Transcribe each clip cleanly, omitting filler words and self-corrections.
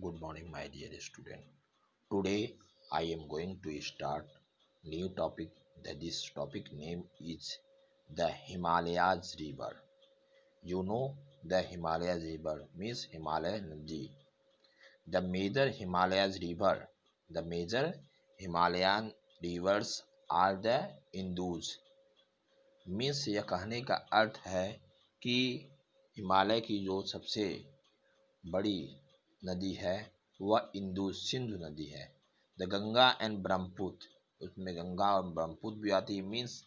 Good morning, my dear student. Today I am going to start new topic. This topic name is the Himalayas River. You know the Himalayas River means Himalaya Nadi. The major Himalayas River. The major Himalayan rivers are the Indus. Means यह कहने का अर्थ है कि हिमालय की जो सबसे बड़ी नदी है वह सिंधु नदी है। द गंगा एंड ब्रह्मपुत्र, उसमें गंगा और ब्रह्मपुत्र भी आती है। मीन्स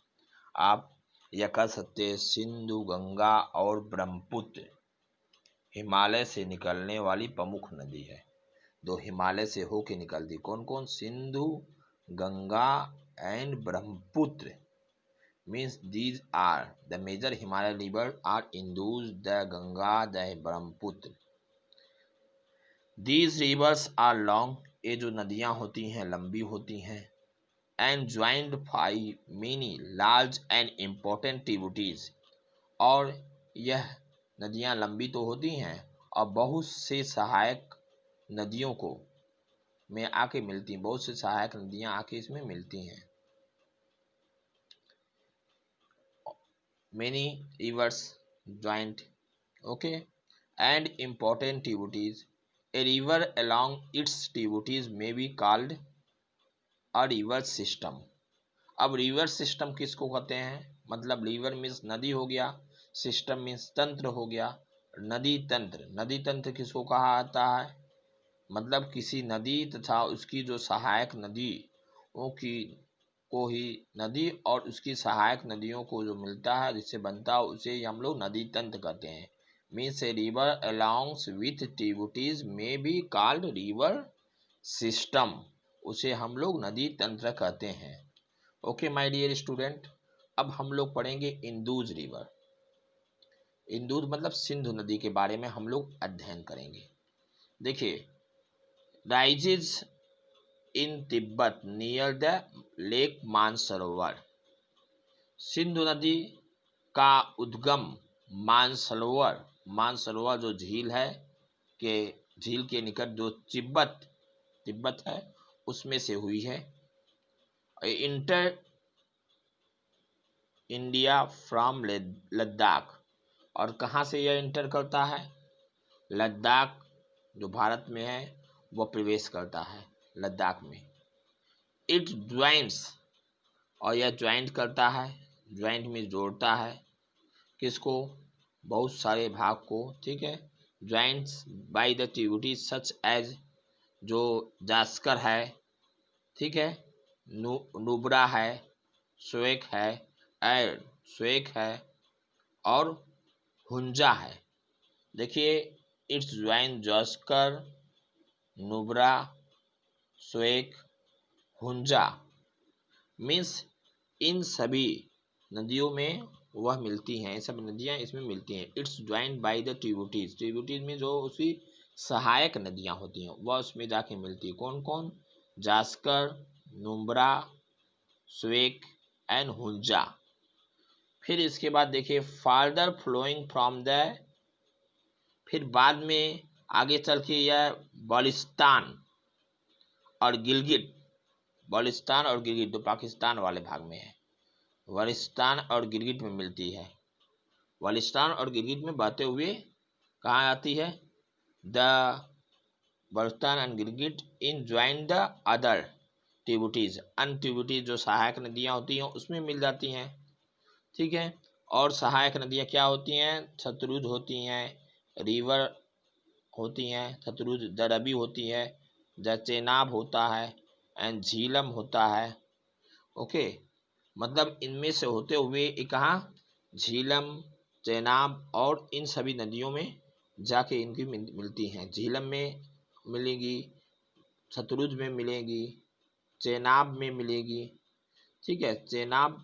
आप यह कह सकते हैं सिंधु, गंगा और ब्रह्मपुत्र हिमालय से निकलने वाली प्रमुख नदी है। दो हिमालय से होके निकलती कौन कौन? Sindhu, Ganga and Brahmaputra. Means these are the major Himalayan rivers are Indus, the Ganga, the Brahmaputra. These rivers are long. ये जो नदियां होती हैं लंबी होती हैं। And joined by many large and important tributaries. और यह नदियां लंबी तो होती हैं और बहुत से सहायक नदियों को में आके मिलती हैं। बहुत से सहायक नदियां आके इसमें मिलती हैं। Many rivers joined, okay, and important tributaries. A river along its tributaries may be called a river system. अब रिवर सिस्टम किसको कहते हैं? मतलब रिवर मीन्स नदी हो गया, सिस्टम मीन्स तंत्र हो गया। नदी तंत्र, नदी तंत्र किसको कहा जाता है? मतलब किसी नदी तथा उसकी जो सहायक नदियों की को ही नदी और उसकी सहायक नदियों को जो मिलता है जिससे बनता है उसे हम लोग नदी तंत्र कहते हैं। Means a river alongs with tributaries में बी कॉल्ड रिवर सिस्टम, उसे हम लोग नदी तंत्र कहते हैं। ओके माय डियर स्टूडेंट, अब हम लोग पढ़ेंगे इंदुज रिवर। इंदुज मतलब सिंधु नदी के बारे में हम लोग अध्ययन करेंगे। देखिए, rises in Tibet near the lake Mansarovar. Sindhu नदी का उद्गम मानसरोवर जो झील है के झील के निकट जो तिब्बत है उसमें से हुई है। इंटर इंडिया फ्रॉम लद्दाख, और कहाँ से यह इंटर करता है? लद्दाख जो भारत में है वह प्रवेश करता है लद्दाख में। इट ज्वाइंट्स, और यह ज्वाइंट करता है, ज्वाइंट में जोड़ता है किसको? बहुत सारे भाग को, ठीक है। Joints by the tributaries such as, जो जास्कर है, ठीक है, नुब्रा है, स्वेक है और हुंजा है। देखिए, इट्स ज्वाइन जास्कर, नुब्रा, स्वेक, हुंजा मीन्स इन सभी नदियों में वह मिलती हैं, सब नदियां इसमें मिलती हैं। It's joint bye the tributaries, tributaries में जो उसकी सहायक नदियां होती हैं वह उसमें जाके मिलती है। कौन कौन? जास्कर, नुब्रा, स्वेक एंड हुंजा। फिर इसके बाद देखिए, फार्दर फ्लोइंग फ्रॉम द, फिर बाद में आगे चल के यह बलिस्तान और गिलगिट, बलिस्तान और गिलगिट जो पाकिस्तान वाले भाग में है, बलिस्तान और गिलगिट में मिलती है। बलिस्तान और गिलगिट में बहते हुए कहाँ आती है? The बलिस्तान and Gilgit in join the other tributaries, अन्य ट्रिब्यूटरीज जो सहायक नदियाँ होती हैं उसमें मिल जाती हैं, ठीक है। और सहायक नदियाँ क्या होती हैं? सतलुज होती हैं, रिवर होती हैं, सतलुज, द रवि होती है, द चेनाब होता है एंड झीलम होता है। ओके, मतलब इनमें से होते हुए कहाँ? झीलम, चेनाब और इन सभी नदियों में जाके इनकी मिलती हैं। झीलम में मिलेगी, सतलुज में मिलेगी, चेनाब में मिलेगी, ठीक है, चेनाब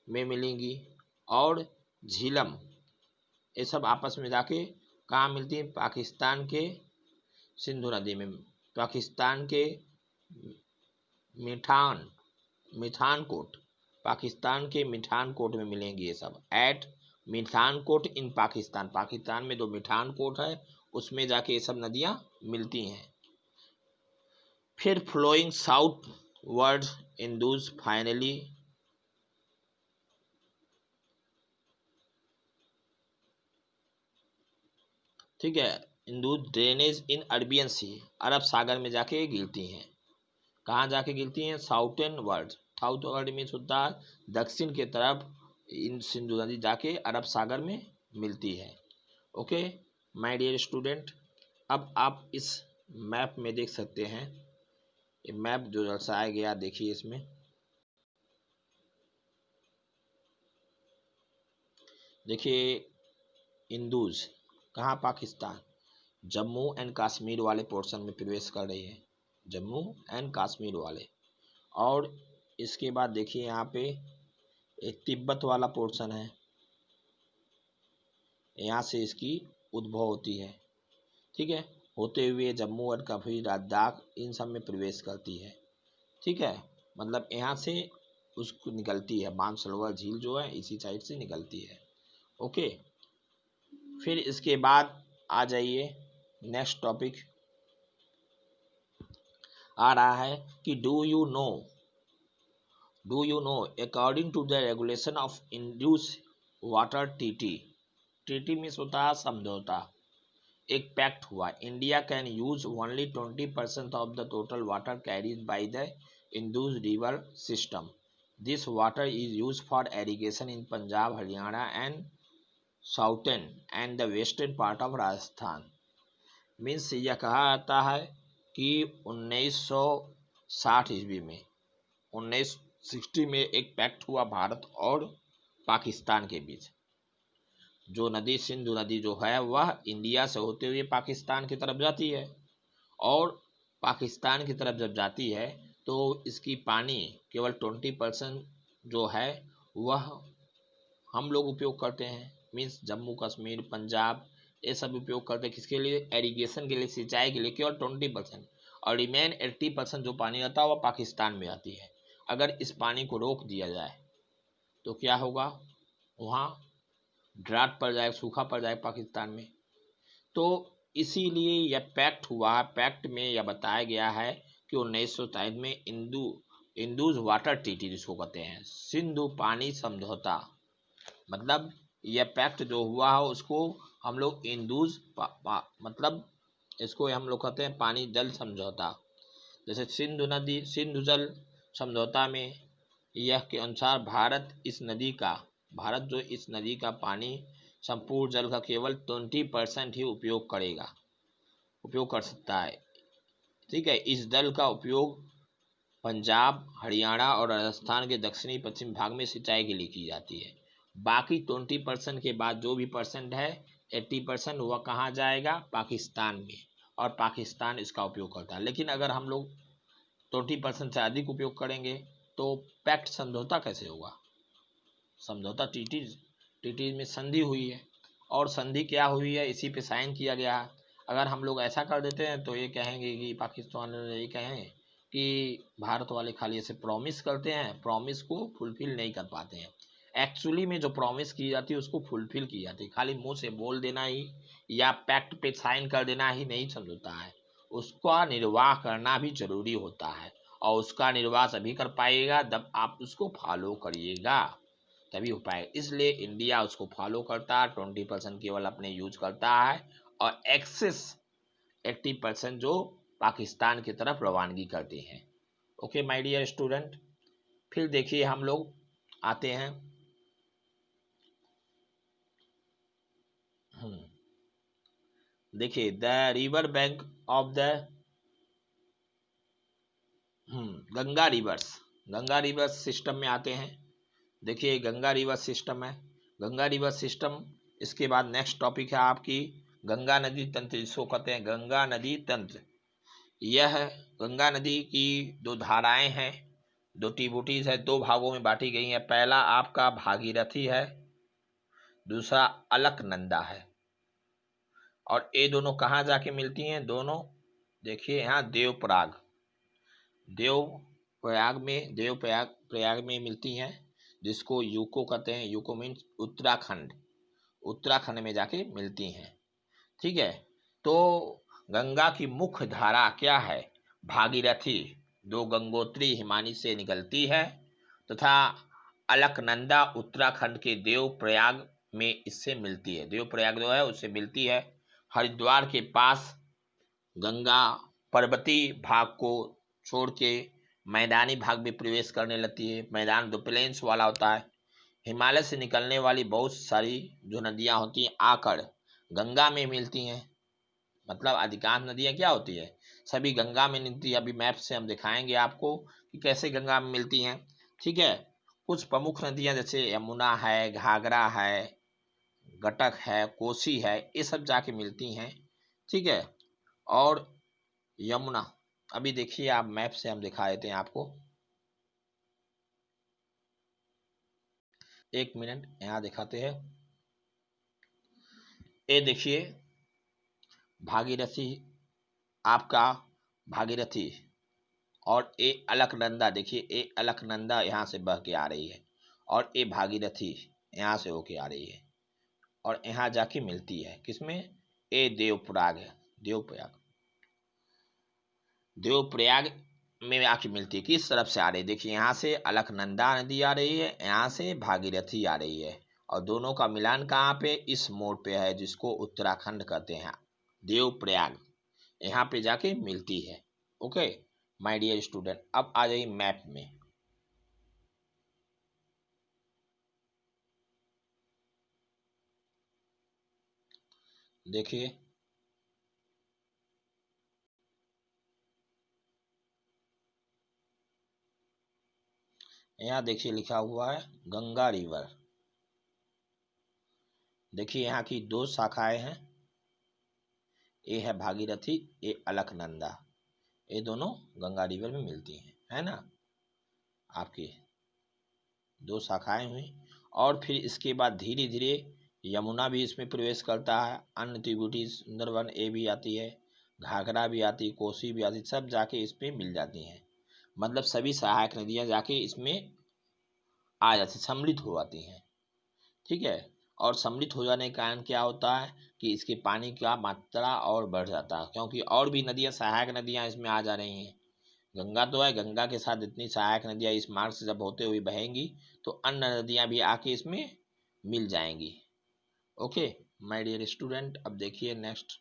में मिलेंगी और झीलम, ये सब आपस में जाके कहाँ मिलती है? पाकिस्तान के सिंधु नदी में, पाकिस्तान के मिठानकोट, पाकिस्तान के मिठानकोट में मिलेंगी ये सब। एट मिठानकोट इन पाकिस्तान, पाकिस्तान में जो मिठानकोट है उसमें जाके ये सब नदियां मिलती हैं। फिर फ्लोइंग साउथ वर्ड इंदुज फाइनली ठीक है, इंदुज ड्रेनेज इन अरबियन सी, अरब सागर में जाके गिरती हैं। कहाँ जाके गिरती हैं? Southern world, south world means होता है दक्षिण के तरफ, इन सिंधु नदी जाके अरब सागर में मिलती है। ओके माय डियर स्टूडेंट, अब आप इस मैप में देख सकते हैं, ये मैप जो दर्शाया गया देखिए, इसमें देखिए इंदुज कहाँ? पाकिस्तान, जम्मू एंड कश्मीर वाले पोर्शन में प्रवेश कर रही है, जम्मू एंड कश्मीर वाले। और इसके बाद देखिए यहाँ पे एक तिब्बत वाला पोर्शन है, यहाँ से इसकी उद्भव होती है, ठीक है, होते हुए जम्मू और कश्मीर, लद्दाख, इन सब में प्रवेश करती है, ठीक है। मतलब यहाँ से उसको निकलती है, मानसरोवर झील जो है इसी साइड से निकलती है। ओके, फिर इसके बाद आ जाइए, नेक्स्ट टॉपिक आ रहा है कि do you know according to the regulation of Indus water टीटी मीन्स होता है समझौता, एक पैक्ट हुआ, India can use only 20% of the total water carries by the Indus river system, this water is use for irrigation in Punjab, Haryana and southern and the western part of Rajasthan. Means यह कहा जाता है कि 1960 ईस्वी में, 1960 में एक पैक्ट हुआ भारत और पाकिस्तान के बीच। जो नदी सिंधु नदी जो है वह इंडिया से होते हुए पाकिस्तान की तरफ जाती है, और पाकिस्तान की तरफ जब जाती है तो इसकी पानी केवल 20% जो है वह हम लोग उपयोग करते हैं, मीन्स जम्मू कश्मीर पंजाब ये सब उपयोग करते हैं, किसके लिए? एरीगेशन के लिए, सिंचाई के लिए, केवल 20%, और रिमेन 80% जो पानी रहता है वह पाकिस्तान में आती है। अगर इस पानी को रोक दिया जाए तो क्या होगा? वहाँ ड्राट पड़ जाएगा, सूखा पड़ जाएगा पाकिस्तान में। तो इसीलिए यह पैक्ट हुआ, पैक्ट में यह बताया गया है कि 1960 में इंदुज वाटर ट्रीटी जिसको कहते हैं, सिंधु पानी समझौता, मतलब यह पैक्ट जो हुआ है उसको हम लोग इंदुज मतलब इसको हम लोग कहते हैं पानी जल समझौता। जैसे सिंधु जल समझौता में यह के अनुसार भारत जो इस नदी का पानी संपूर्ण जल का केवल 20% ही उपयोग कर सकता है, ठीक है। इस जल का उपयोग पंजाब, हरियाणा और राजस्थान के दक्षिणी पश्चिम भाग में सिंचाई के लिए की जाती है। बाकी 20% के बाद जो भी परसेंट है 80% वह कहाँ जाएगा? पाकिस्तान में, और पाकिस्तान इसका उपयोग करता है। लेकिन अगर हम लोग 20% से अधिक उपयोग करेंगे तो पैक्ट समझौता कैसे होगा? समझौता टीटी में संधि हुई है, और संधि क्या हुई है? इसी पे साइन किया गया है। अगर हम लोग ऐसा कर देते हैं तो ये कहेंगे कि पाकिस्तान ये कहें कि भारत वाले खाली ऐसे प्रॉमिस करते हैं, प्रॉमिस को फुलफिल नहीं कर पाते हैं। एक्चुअली में जो प्रॉमिस की जाती है उसको फुलफिल की जाती है, खाली मुंह से बोल देना ही या पैक्ट पे साइन कर देना ही नहीं समझौता है, उसका निर्वाह करना भी जरूरी होता है, और उसका निर्वाह तभी कर पाएगा जब आप उसको फॉलो करिएगा, तभी हो पाएगा। इसलिए इंडिया उसको फॉलो करता है, 20% केवल अपने यूज करता है, और एक्सेस 80% जो पाकिस्तान की तरफ रवानगी करते हैं। ओके माय डियर स्टूडेंट, फिर देखिए हम लोग आते हैं देखिए the river bank of the Ganga reverse system में आते हैं। देखिए गंगा रिवर सिस्टम है, गंगा रिवर सिस्टम। इसके बाद नेक्स्ट टॉपिक है आपकी गंगा नदी तंत्र, जिसको कहते हैं गंगा नदी तंत्र। यह गंगा नदी की दो धाराएं हैं, दो ट्रिब्यूटरीज है, दो भागों में बांटी गई है। पहला आपका भागीरथी है, दूसरा अलकनंदा है, और ये दोनों कहाँ जाके मिलती हैं? दोनों देखिए यहाँ प्रयाग में मिलती हैं, जिसको यूको कहते हैं। यूको मीन्स उत्तराखंड में जाके मिलती हैं, ठीक है। तो गंगा की मुख्य धारा क्या है? भागीरथी, दो गंगोत्री हिमानी से निकलती है तथा अलकनंदा उत्तराखंड के देवप्रयाग में इससे मिलती है। देवप्रयाग जो है उससे मिलती है। हरिद्वार के पास गंगा पर्वतीय भाग को छोड़ के मैदानी भाग में प्रवेश करने लगती है। मैदान जो प्लेन्स वाला होता है। हिमालय से निकलने वाली बहुत सारी जो नदियां होती हैं आकर गंगा में मिलती हैं। मतलब अधिकांश नदियां क्या होती है? सभी गंगा में मिलती है। अभी मैप से हम दिखाएंगे आपको कि कैसे गंगा में मिलती हैं। ठीक है। कुछ प्रमुख नदियां जैसे यमुना है, घाघरा है, गटक है, कोसी है, ये सब जाके मिलती हैं। ठीक है। और यमुना, अभी देखिए आप मैप से हम दिखा देते हैं आपको। एक मिनट यहाँ दिखाते हैं। ये देखिए भागीरथी, आपका भागीरथी, और ये अलकनंदा, देखिए ये अलकनंदा यहाँ से बह के आ रही है और ये भागीरथी यहाँ से होके आ रही है और यहाँ जाके मिलती है किसमें? ये देवप्रयाग है। देवप्रयाग, देवप्रयाग में आके मिलती है। किस तरफ से आ रही है? देखिए यहाँ से अलकनंदा नदी आ रही है, यहाँ से भागीरथी आ रही है और दोनों का मिलान कहाँ पे? इस मोड़ पे है जिसको उत्तराखंड कहते हैं, देवप्रयाग। यहाँ पे जाके मिलती है। ओके माय डियर स्टूडेंट, अब आ जाइए मैप में। देखिए यहाँ देखिए लिखा हुआ है गंगा रिवर। देखिए यहाँ की दो शाखाएं हैं, ये है भागीरथी, ये अलकनंदा, ये दोनों गंगा रिवर में मिलती हैं, है ना। आपकी दो शाखाएं हुई और फिर इसके बाद धीरे धीरे यमुना भी इसमें प्रवेश करता है। अन्य त्रिकुटी सुंदरवन ये भी आती है, घाघरा भी आती है, कोसी भी आती है, सब जाके इसमें मिल जाती हैं। मतलब सभी सहायक नदियां जाके इसमें आ जाती, सम्मिलित हो जाती हैं। ठीक है। और सम्मिलित हो जाने के कारण क्या होता है कि इसके पानी का मात्रा और बढ़ जाता है, क्योंकि और भी नदियां, सहायक नदियां इसमें आ जा रही हैं। गंगा तो है, गंगा के साथ इतनी सहायक नदियां इस मार्ग से जब होते हुए बहेंगी तो अन्य नदियां भी आके इसमें मिल जाएंगी। ओके माय डियर स्टूडेंट, अब देखिए नेक्स्ट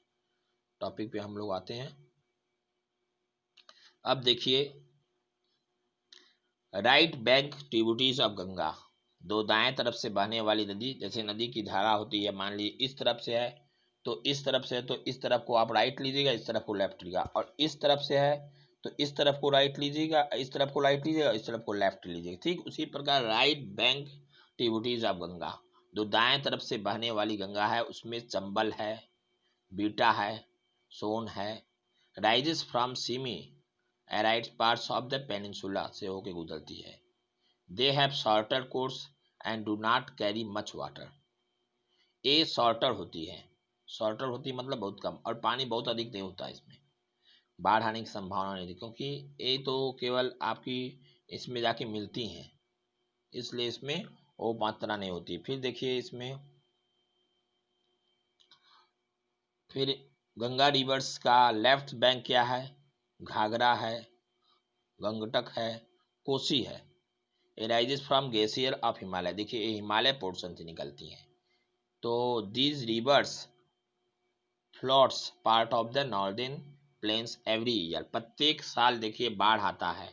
टॉपिक पे हम लोग आते हैं। अब देखिए right bank tributaries of Ganga, दो दाएं तरफ से बहने वाली नदी। जैसे नदी की धारा होती है, मान लीजिए इस तरफ से है तो इस तरफ से है तो इस तरफ को आप राइट लीजिएगा, इस तरफ को लेफ्ट लीजिएगा, और इस तरफ से है तो इस तरफ को राइट लीजिएगा, इस तरफ को राइट लीजिएगा, इस तरफ को लेफ्ट लीजिएगा। ठीक उसी प्रकार right bank tributaries of Ganga, जो दाएं तरफ से बहने वाली गंगा है उसमें चंबल है, बीटा है, सोन है, rises from semi arid parts of the peninsula से होकर गुजरती है। They have shorter course and do not carry much water. A shorter होती है, शॉर्टर होती है मतलब बहुत कम, और पानी बहुत अधिक नहीं होता है इसमें, बाढ़ आने की संभावना नहीं थी, क्योंकि ये तो केवल आपकी इसमें जाके मिलती हैं, इसलिए इसमें वो मात्रा नहीं होती। फिर देखिए इसमें फिर गंगा रिवर्स का लेफ्ट बैंक क्या है? घाघरा है, गंगटक है, कोसी है। Rises from glacier of Himalaya, देखिए ये हिमालय पोर्शन से निकलती हैं। तो these rivers floods part of the northern plains every year, प्रत्येक साल देखिए बाढ़ आता है।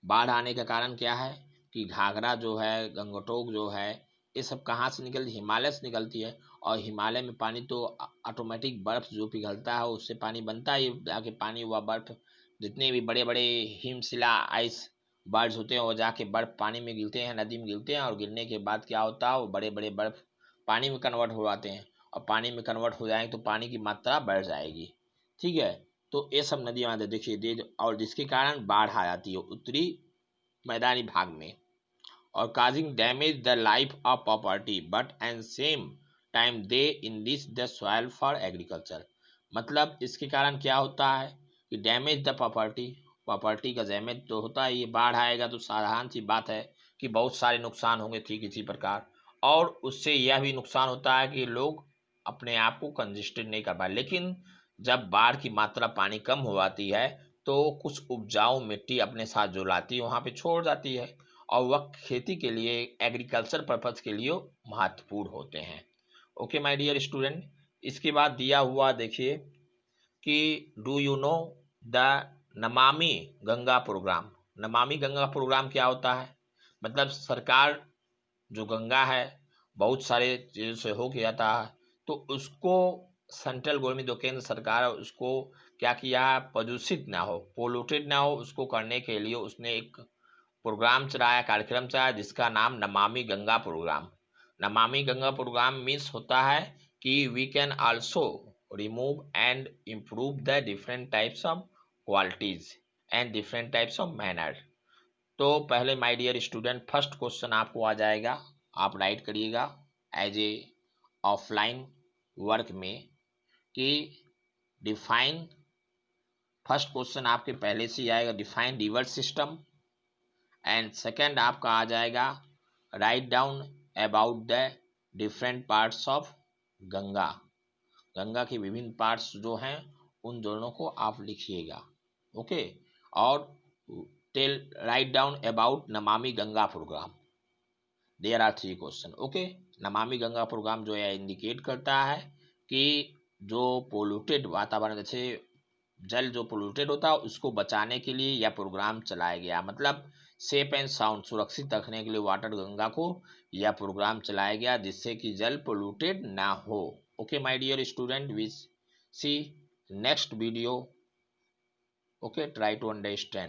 बाढ़ आने का कारण क्या है कि घाघरा जो है, गंगटोक जो है, ये सब कहाँ से निकलती? हिमालय से निकलती है। और हिमालय में पानी तो ऑटोमेटिक बर्फ जो पिघलता है उससे पानी बनता है, जाके पानी हुआ बर्फ, जितने भी बड़े बड़े हिमशिला आइस बर्ड्स होते हैं वो जाके बर्फ पानी में गिरते हैं, नदी में गिरते हैं, और गिरने के बाद क्या होता है वो बड़े बड़े बर्फ पानी में कन्वर्ट हो जाते हैं, और पानी में कन्वर्ट हो जाएंगे तो पानी की मात्रा बढ़ जाएगी। ठीक है। तो ये सब नदियाँ देखिए और जिसके कारण बाढ़ आ जाती है उत्तरी मैदानी भाग में, और causing damage the life of property but and same time they enrich the soil for agriculture. मतलब इसके कारण क्या होता है कि डैमेज द प्रॉपर्टी, प्रॉपर्टी का डैमेज तो होता है। ये बाढ़ आएगा तो साधारण सी बात है कि बहुत सारे नुकसान होंगे, ठीक इसी प्रकार, और उससे यह भी नुकसान होता है कि लोग अपने आप को कंजेस्टेड नहीं कर पाए। लेकिन जब बाढ़ की मात्रा पानी कम हो जाती है तो कुछ उपजाऊ मिट्टी अपने साथ जो लाती है वहाँ पे छोड़ जाती है, और वह खेती के लिए, एग्रीकल्चर पर्पज के लिए महत्वपूर्ण होते हैं। ओके माय डियर स्टूडेंट, इसके बाद दिया हुआ देखिए कि do you know the Namami Ganga programme. Namami Ganga programme क्या होता है? मतलब सरकार जो गंगा है बहुत सारे चीज़ों से हो गया था, तो उसको सेंट्रल गवर्नमेंट जो केंद्र सरकार है उसको क्या किया है, प्रदूषित ना हो, पोल्यूटेड ना हो, उसको करने के लिए उसने एक प्रोग्राम चलाया, कार्यक्रम चलाया, जिसका नाम Namami Ganga programme. Namami Ganga programme means होता है कि we can also remove and improve the different types of qualities and different types of manner. तो पहले my dear student first question आपको आ जाएगा, आप राइट करिएगा एज ए ऑफलाइन वर्क में कि डिफाइन, फर्स्ट क्वेश्चन आपके पहले से ही आएगा, define river system. And second आपका आ जाएगा right down about the different parts of Ganga. Ganga के विभिन्न पार्ट्स जो हैं उन दोनों को आप लिखिएगा। ओके, और tell right down about Namami Ganga program. There are 3 question. Okay, Namami Ganga programme जो है इंडिकेट करता है कि जो पोल्यूटेड वातावरण, जैसे जल जो पोल्यूटेड होता है उसको बचाने के लिए यह प्रोग्राम चलाया गया, मतलब सेफ एंड साउंड, सुरक्षित रखने के लिए वाटर गंगा को यह प्रोग्राम चलाया गया जिससे कि जल पोल्यूटेड ना हो। Okay my dear student, we see next video. Okay, try to understand.